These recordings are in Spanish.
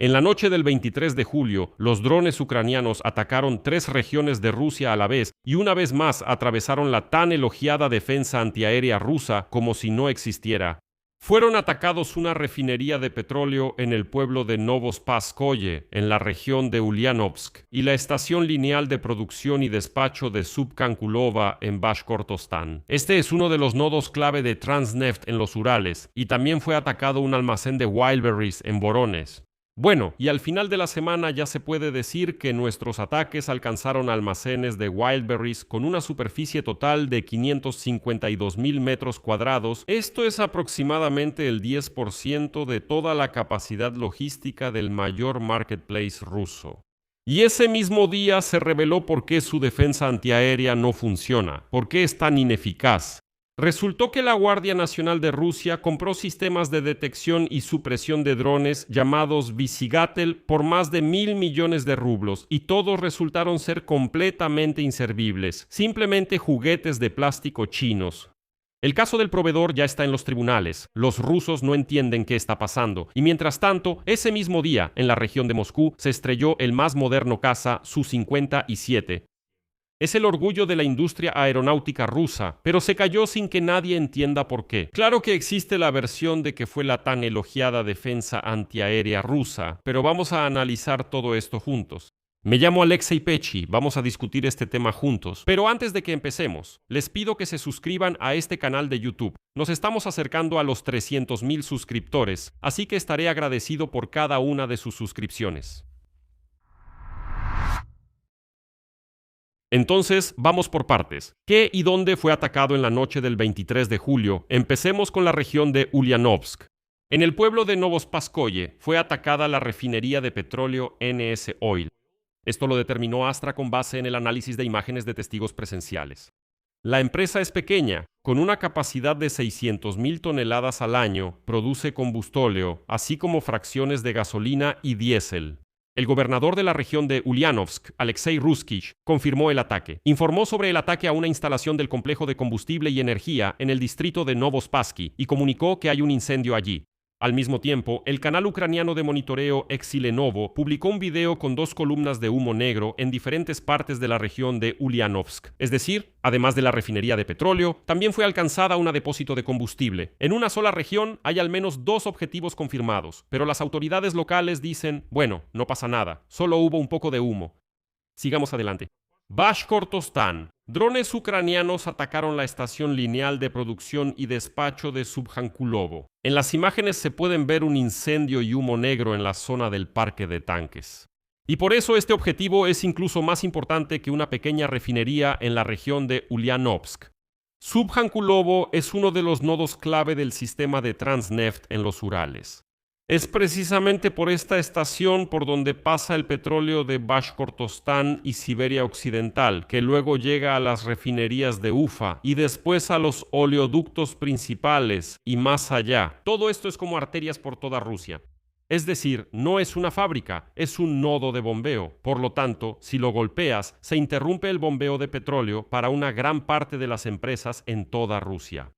En la noche del 23 de julio, los drones ucranianos atacaron 3 regiones de Rusia a la vez y una vez más atravesaron la tan elogiada defensa antiaérea rusa como si no existiera. Fueron atacados una refinería de petróleo en el pueblo de Novospasskoye, en la región de Ulyanovsk, y la estación lineal de producción y despacho de Subkhankulovo en Bashkortostán. Este es uno de los nodos clave de Transneft en los Urales, y también fue atacado un almacén de Wildberries en Voronezh. Bueno, y al final de la semana ya se puede decir que nuestros ataques alcanzaron almacenes de Wildberries con una superficie total de 552.000 metros cuadrados. Esto es aproximadamente el 10% de toda la capacidad logística del mayor marketplace ruso. Y ese mismo día se reveló por qué su defensa antiaérea no funciona, por qué es tan ineficaz. Resultó que la Guardia Nacional de Rusia compró sistemas de detección y supresión de drones llamados Visigatel por más de 1.000 millones de rublos y todos resultaron ser completamente inservibles, simplemente juguetes de plástico chinos. El caso del proveedor ya está en los tribunales. Los rusos no entienden qué está pasando. Y mientras tanto, ese mismo día, en la región de Moscú, se estrelló el más moderno caza Su-57. Es el orgullo de la industria aeronáutica rusa, pero se cayó sin que nadie entienda por qué. Claro que existe la versión de que fue la tan elogiada defensa antiaérea rusa, pero vamos a analizar todo esto juntos. Me llamo Alexei Pechi, vamos a discutir este tema juntos. Pero antes de que empecemos, les pido que se suscriban a este canal de YouTube. Nos estamos acercando a los 300.000 suscriptores, así que estaré agradecido por cada una de sus suscripciones. Entonces, vamos por partes. ¿Qué y dónde fue atacado en la noche del 23 de julio? Empecemos con la región de Ulyanovsk. En el pueblo de Novospasskoye fue atacada la refinería de petróleo NS Oil. Esto lo determinó Astra con base en el análisis de imágenes de testigos presenciales. La empresa es pequeña, con una capacidad de 600.000 toneladas al año, produce combustóleo, así como fracciones de gasolina y diésel. El gobernador de la región de Ulyanovsk, Alexei Ruskich, confirmó el ataque. Informó sobre el ataque a una instalación del complejo de combustible y energía en el distrito de Novospasky y comunicó que hay un incendio allí. Al mismo tiempo, el canal ucraniano de monitoreo Exilenovo publicó un video con 2 columnas de humo negro en diferentes partes de la región de Ulyanovsk. Es decir, además de la refinería de petróleo, también fue alcanzada una depósito de combustible. En una sola región hay al menos 2 objetivos confirmados, pero las autoridades locales dicen, bueno, no pasa nada, solo hubo un poco de humo. Sigamos adelante. Bashkortostán. Drones ucranianos atacaron la estación lineal de producción y despacho de Subkhankulovo. En las imágenes se pueden ver un incendio y humo negro en la zona del parque de tanques. Y por eso este objetivo es incluso más importante que una pequeña refinería en la región de Ulyanovsk. Subkhankulovo es uno de los nodos clave del sistema de Transneft en los Urales. Es precisamente por esta estación por donde pasa el petróleo de Bashkortostán y Siberia Occidental, que luego llega a las refinerías de Ufa y después a los oleoductos principales y más allá. Todo esto es como arterias por toda Rusia. Es decir, no es una fábrica, es un nodo de bombeo. Por lo tanto, si lo golpeas, se interrumpe el bombeo de petróleo para una gran parte de las empresas en toda Rusia.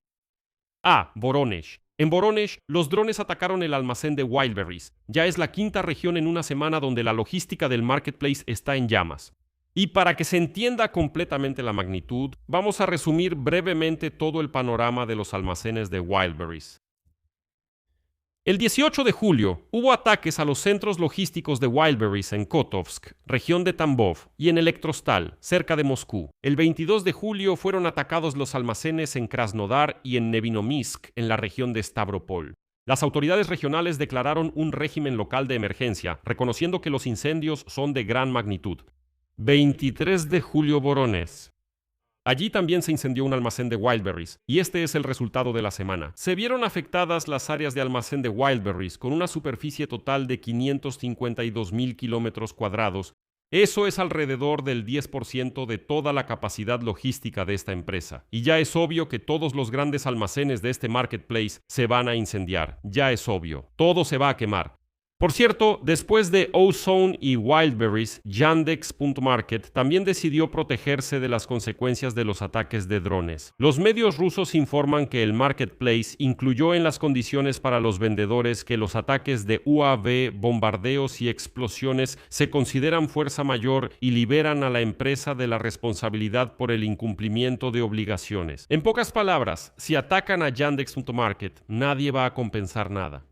Voronezh. En Voronezh, los drones atacaron el almacén de Wildberries. Ya es la 5ª región en una semana donde la logística del marketplace está en llamas. Y para que se entienda completamente la magnitud, vamos a resumir brevemente todo el panorama de los almacenes de Wildberries. El 18 de julio hubo ataques a los centros logísticos de Wildberries en Kotovsk, región de Tambov, y en Elektrostal, cerca de Moscú. El 22 de julio fueron atacados los almacenes en Krasnodar y en Nevinomysk, en la región de Stavropol. Las autoridades regionales declararon un régimen local de emergencia, reconociendo que los incendios son de gran magnitud. 23 de julio Voronezh. Allí también se incendió un almacén de Wildberries, y este es el resultado de la semana. Se vieron afectadas las áreas de almacén de Wildberries, con una superficie total de 552.000 kilómetros cuadrados. Eso es alrededor del 10% de toda la capacidad logística de esta empresa. Y ya es obvio que todos los grandes almacenes de este marketplace se van a incendiar. Ya es obvio. Todo se va a quemar. Por cierto, después de Ozone y Wildberries, Yandex.Market también decidió protegerse de las consecuencias de los ataques de drones. Los medios rusos informan que el marketplace incluyó en las condiciones para los vendedores que los ataques de UAV, bombardeos y explosiones se consideran fuerza mayor y liberan a la empresa de la responsabilidad por el incumplimiento de obligaciones. En pocas palabras, si atacan a Yandex.Market, nadie va a compensar nada.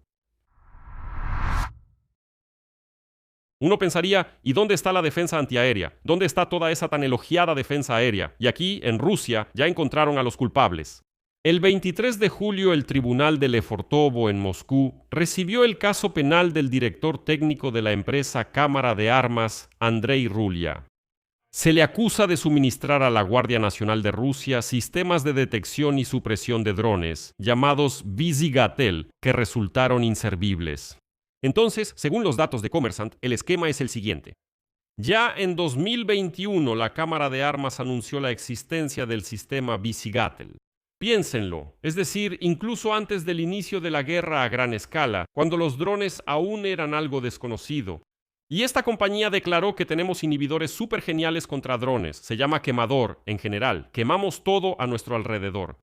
Uno pensaría, ¿y dónde está la defensa antiaérea? ¿Dónde está toda esa tan elogiada defensa aérea? Y aquí, en Rusia, ya encontraron a los culpables. El 23 de julio, el tribunal de Lefortovo en Moscú recibió el caso penal del director técnico de la empresa Cámara de Armas, Andrei Rulia. Se le acusa de suministrar a la Guardia Nacional de Rusia sistemas de detección y supresión de drones, llamados Visigatel, que resultaron inservibles. Entonces, según los datos de Kommersant, el esquema es el siguiente. Ya en 2021, la Cámara de Armas anunció la existencia del sistema Visigatel. Piénsenlo, es decir, incluso antes del inicio de la guerra a gran escala, cuando los drones aún eran algo desconocido. Y esta compañía declaró que tenemos inhibidores súper geniales contra drones, se llama quemador, en general, quemamos todo a nuestro alrededor.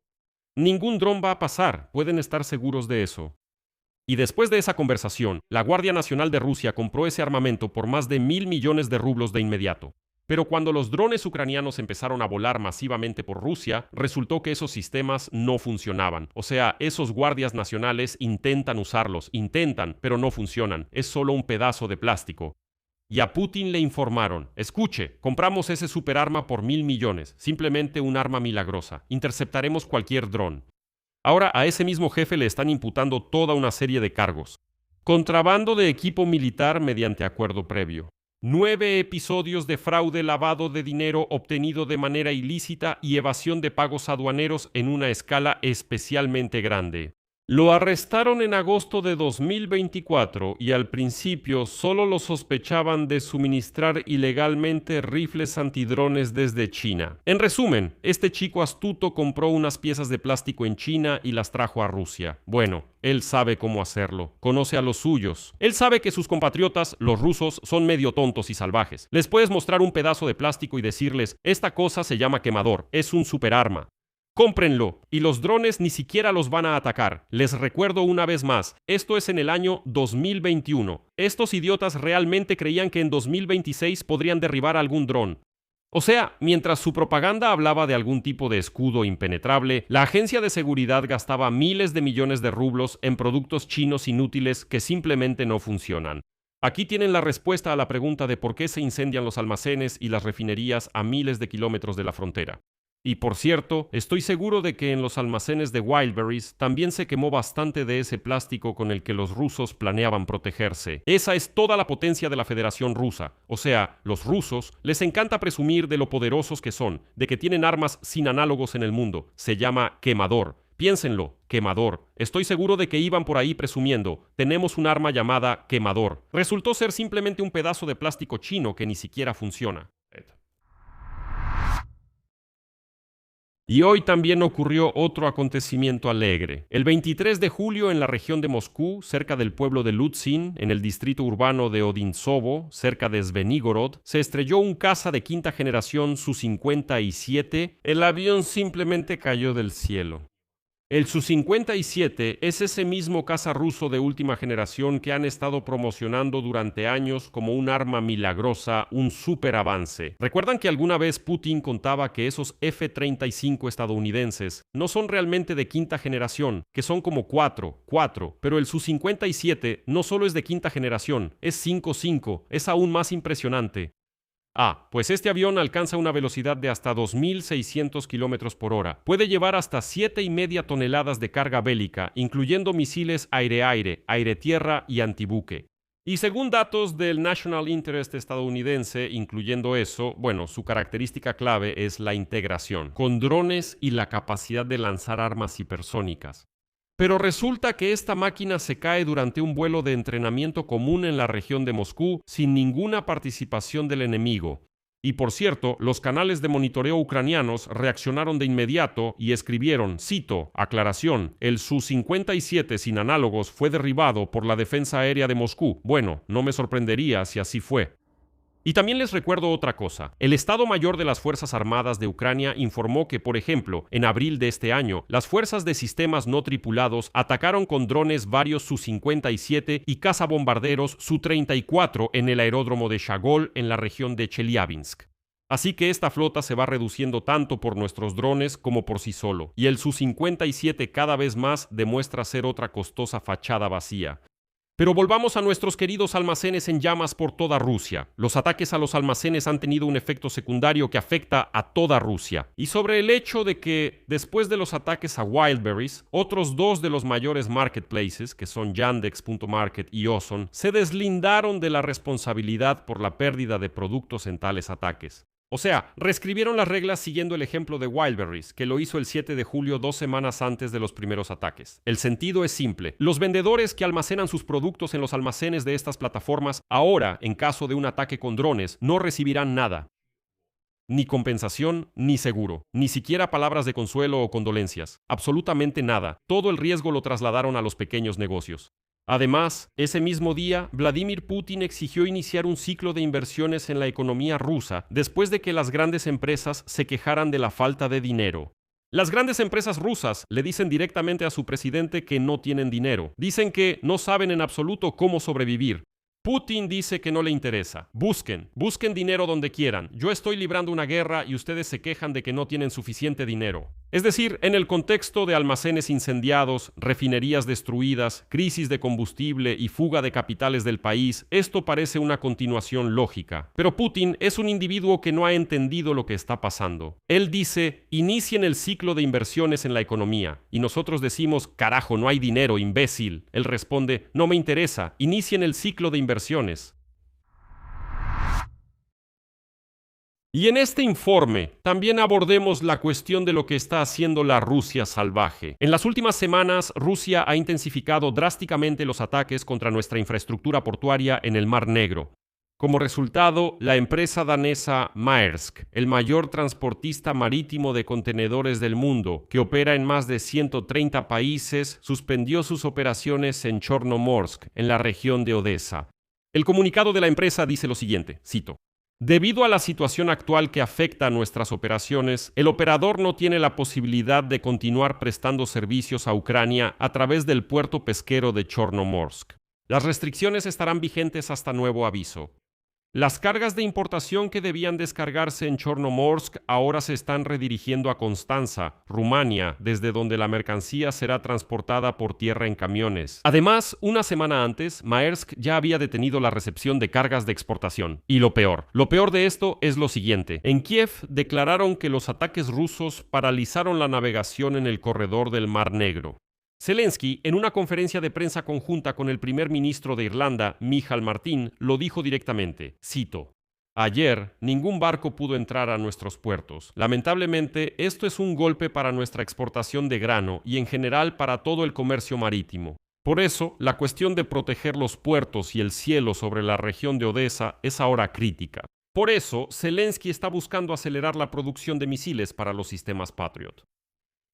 Ningún dron va a pasar, pueden estar seguros de eso. Y después de esa conversación, la Guardia Nacional de Rusia compró ese armamento por más de 1.000 millones de rublos de inmediato. Pero cuando los drones ucranianos empezaron a volar masivamente por Rusia, resultó que esos sistemas no funcionaban. O sea, esos guardias nacionales intentan usarlos, pero no funcionan. Es solo un pedazo de plástico. Y a Putin le informaron, escuche, compramos ese superarma por 1.000 millones, simplemente un arma milagrosa. Interceptaremos cualquier dron. Ahora a ese mismo jefe le están imputando toda una serie de cargos. Contrabando de equipo militar mediante acuerdo previo. 9 episodios de fraude, lavado de dinero obtenido de manera ilícita y evasión de pagos aduaneros en una escala especialmente grande. Lo arrestaron en agosto de 2024 y al principio solo lo sospechaban de suministrar ilegalmente rifles antidrones desde China. En resumen, este chico astuto compró unas piezas de plástico en China y las trajo a Rusia. Bueno, él sabe cómo hacerlo, conoce a los suyos. Él sabe que sus compatriotas, los rusos, son medio tontos y salvajes. Les puedes mostrar un pedazo de plástico y decirles, esta cosa se llama quemador, es un superarma. Cómprenlo, y los drones ni siquiera los van a atacar. Les recuerdo una vez más, esto es en el año 2021. Estos idiotas realmente creían que en 2026 podrían derribar algún dron. O sea, mientras su propaganda hablaba de algún tipo de escudo impenetrable, la agencia de seguridad gastaba miles de millones de rublos en productos chinos inútiles que simplemente no funcionan. Aquí tienen la respuesta a la pregunta de por qué se incendian los almacenes y las refinerías a miles de kilómetros de la frontera. Y por cierto, estoy seguro de que en los almacenes de Wildberries también se quemó bastante de ese plástico con el que los rusos planeaban protegerse. Esa es toda la potencia de la Federación Rusa. O sea, los rusos les encanta presumir de lo poderosos que son, de que tienen armas sin análogos en el mundo. Se llama quemador. Piénsenlo, quemador. Estoy seguro de que iban por ahí presumiendo, tenemos un arma llamada quemador. Resultó ser simplemente un pedazo de plástico chino que ni siquiera funciona. Y hoy también ocurrió otro acontecimiento alegre. El 23 de julio en la región de Moscú, cerca del pueblo de Lutzin, en el distrito urbano de Odintsovo, cerca de Zvenigorod, se estrelló un caza de quinta generación Su-57. El avión simplemente cayó del cielo. El Su-57 es ese mismo caza ruso de última generación que han estado promocionando durante años como un arma milagrosa, un superavance. ¿Recuerdan que alguna vez Putin contaba que esos F-35 estadounidenses no son realmente de quinta generación, que son como 4, pero el Su-57 no solo es de quinta generación, es 5, es aún más impresionante. Pues este avión alcanza una velocidad de hasta 2.600 kilómetros por hora. Puede llevar hasta 7,5 toneladas de carga bélica, incluyendo misiles aire-aire, aire-tierra y antibuque. Y según datos del National Interest estadounidense, incluyendo eso, su característica clave es la integración, con drones y la capacidad de lanzar armas hipersónicas. Pero resulta que esta máquina se cae durante un vuelo de entrenamiento común en la región de Moscú sin ninguna participación del enemigo. Y por cierto, los canales de monitoreo ucranianos reaccionaron de inmediato y escribieron, cito, aclaración, el Su-57 sin análogos fue derribado por la defensa aérea de Moscú. Bueno, no me sorprendería si así fue. Y también les recuerdo otra cosa. El Estado Mayor de las Fuerzas Armadas de Ucrania informó que, por ejemplo, en abril de este año, las fuerzas de sistemas no tripulados atacaron con drones varios Su-57 y cazabombarderos Su-34 en el aeródromo de Shagol en la región de Chelyabinsk. Así que esta flota se va reduciendo tanto por nuestros drones como por sí solo, y el Su-57 cada vez más demuestra ser otra costosa fachada vacía. Pero volvamos a nuestros queridos almacenes en llamas por toda Rusia. Los ataques a los almacenes han tenido un efecto secundario que afecta a toda Rusia. Y sobre el hecho de que, después de los ataques a Wildberries, otros dos de los mayores marketplaces, que son Yandex.Market y Ozon, se deslindaron de la responsabilidad por la pérdida de productos en tales ataques. O sea, reescribieron las reglas siguiendo el ejemplo de Wildberries, que lo hizo el 7 de julio 2 semanas antes de los primeros ataques. El sentido es simple. Los vendedores que almacenan sus productos en los almacenes de estas plataformas, ahora, en caso de un ataque con drones, no recibirán nada. Ni compensación, ni seguro, ni siquiera palabras de consuelo o condolencias. Absolutamente nada. Todo el riesgo lo trasladaron a los pequeños negocios. Además, ese mismo día, Vladimir Putin exigió iniciar un ciclo de inversiones en la economía rusa después de que las grandes empresas se quejaran de la falta de dinero. Las grandes empresas rusas le dicen directamente a su presidente que no tienen dinero. Dicen que no saben en absoluto cómo sobrevivir. Putin dice que no le interesa. Busquen dinero donde quieran. Yo estoy librando una guerra y ustedes se quejan de que no tienen suficiente dinero. Es decir, en el contexto de almacenes incendiados, refinerías destruidas, crisis de combustible y fuga de capitales del país, esto parece una continuación lógica. Pero Putin es un individuo que no ha entendido lo que está pasando. Él dice, inicien el ciclo de inversiones en la economía. Y nosotros decimos, carajo, no hay dinero, imbécil. Él responde, no me interesa, inicien el ciclo de inversiones. Y en este informe también abordemos la cuestión de lo que está haciendo la Rusia salvaje. En las últimas semanas, Rusia ha intensificado drásticamente los ataques contra nuestra infraestructura portuaria en el Mar Negro. Como resultado, la empresa danesa Maersk, el mayor transportista marítimo de contenedores del mundo, que opera en más de 130 países, suspendió sus operaciones en Chornomorsk, en la región de Odesa. El comunicado de la empresa dice lo siguiente, cito: debido a la situación actual que afecta a nuestras operaciones, el operador no tiene la posibilidad de continuar prestando servicios a Ucrania a través del puerto pesquero de Chornomorsk. Las restricciones estarán vigentes hasta nuevo aviso. Las cargas de importación que debían descargarse en Chornomorsk ahora se están redirigiendo a Constanza, Rumania, desde donde la mercancía será transportada por tierra en camiones. Además, una semana antes, Maersk ya había detenido la recepción de cargas de exportación. Y lo peor de esto es lo siguiente. En Kiev declararon que los ataques rusos paralizaron la navegación en el corredor del Mar Negro. Zelensky, en una conferencia de prensa conjunta con el primer ministro de Irlanda, Michal Martin, lo dijo directamente, cito: ayer, ningún barco pudo entrar a nuestros puertos. Lamentablemente, esto es un golpe para nuestra exportación de grano y en general para todo el comercio marítimo. Por eso, la cuestión de proteger los puertos y el cielo sobre la región de Odesa es ahora crítica. Por eso, Zelensky está buscando acelerar la producción de misiles para los sistemas Patriot.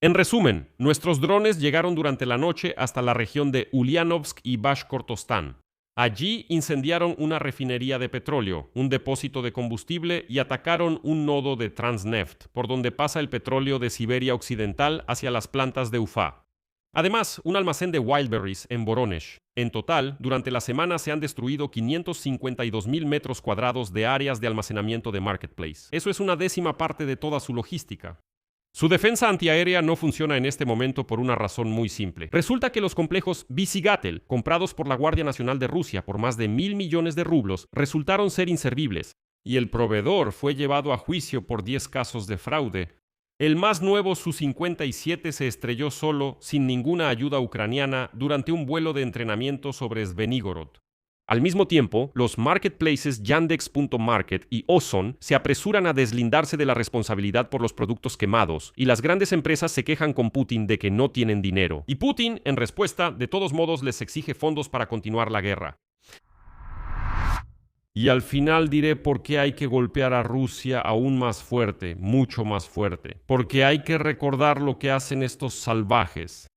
En resumen, nuestros drones llegaron durante la noche hasta la región de Ulyanovsk y Bashkortostán. Allí incendiaron una refinería de petróleo, un depósito de combustible y atacaron un nodo de Transneft, por donde pasa el petróleo de Siberia Occidental hacia las plantas de Ufa. Además, un almacén de Wildberries en Voronezh. En total, durante la semana se han destruido 552,000 metros cuadrados de áreas de almacenamiento de Marketplace. Eso es una décima parte de toda su logística. Su defensa antiaérea no funciona en este momento por una razón muy simple. Resulta que los complejos Visigatel, comprados por la Guardia Nacional de Rusia por más de 1.000 millones de rublos, resultaron ser inservibles, y el proveedor fue llevado a juicio por 10 casos de fraude. El más nuevo Su-57 se estrelló solo, sin ninguna ayuda ucraniana, durante un vuelo de entrenamiento sobre Svenigorod. Al mismo tiempo, los marketplaces Yandex.Market y Ozon se apresuran a deslindarse de la responsabilidad por los productos quemados, y las grandes empresas se quejan con Putin de que no tienen dinero. Y Putin, en respuesta, de todos modos les exige fondos para continuar la guerra. Y al final diré por qué hay que golpear a Rusia aún más fuerte, mucho más fuerte. Porque hay que recordar lo que hacen estos salvajes.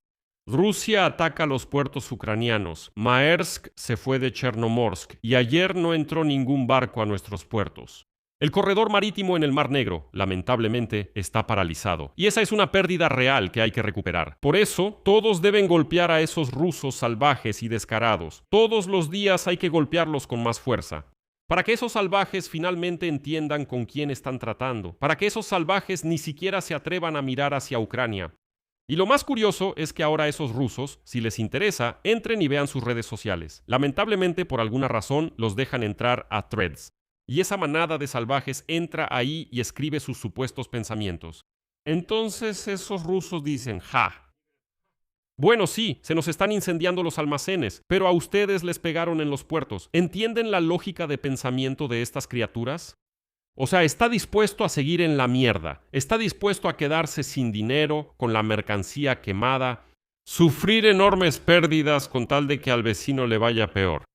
Rusia ataca los puertos ucranianos. Maersk se fue de Chernomorsk y ayer no entró ningún barco a nuestros puertos. El corredor marítimo en el Mar Negro, lamentablemente, está paralizado. Y esa es una pérdida real que hay que recuperar. Por eso, todos deben golpear a esos rusos salvajes y descarados. Todos los días hay que golpearlos con más fuerza. Para que esos salvajes finalmente entiendan con quién están tratando. Para que esos salvajes ni siquiera se atrevan a mirar hacia Ucrania. Y lo más curioso es que ahora esos rusos, si les interesa, entren y vean sus redes sociales. Lamentablemente, por alguna razón, los dejan entrar a Threads. Y esa manada de salvajes entra ahí y escribe sus supuestos pensamientos. Entonces esos rusos dicen, ¡ja! Bueno, sí, se nos están incendiando los almacenes, pero a ustedes les pegaron en los puertos. ¿Entienden la lógica de pensamiento de estas criaturas? O sea, está dispuesto a seguir en la mierda, está dispuesto a quedarse sin dinero, con la mercancía quemada, sufrir enormes pérdidas con tal de que al vecino le vaya peor.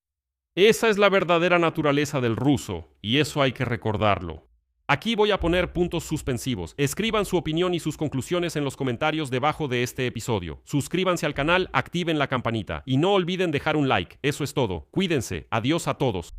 Esa es la verdadera naturaleza del ruso, y eso hay que recordarlo. Aquí voy a poner puntos suspensivos. Escriban su opinión y sus conclusiones en los comentarios debajo de este episodio. Suscríbanse al canal, activen la campanita y no olviden dejar un like. Eso es todo. Cuídense. Adiós a todos.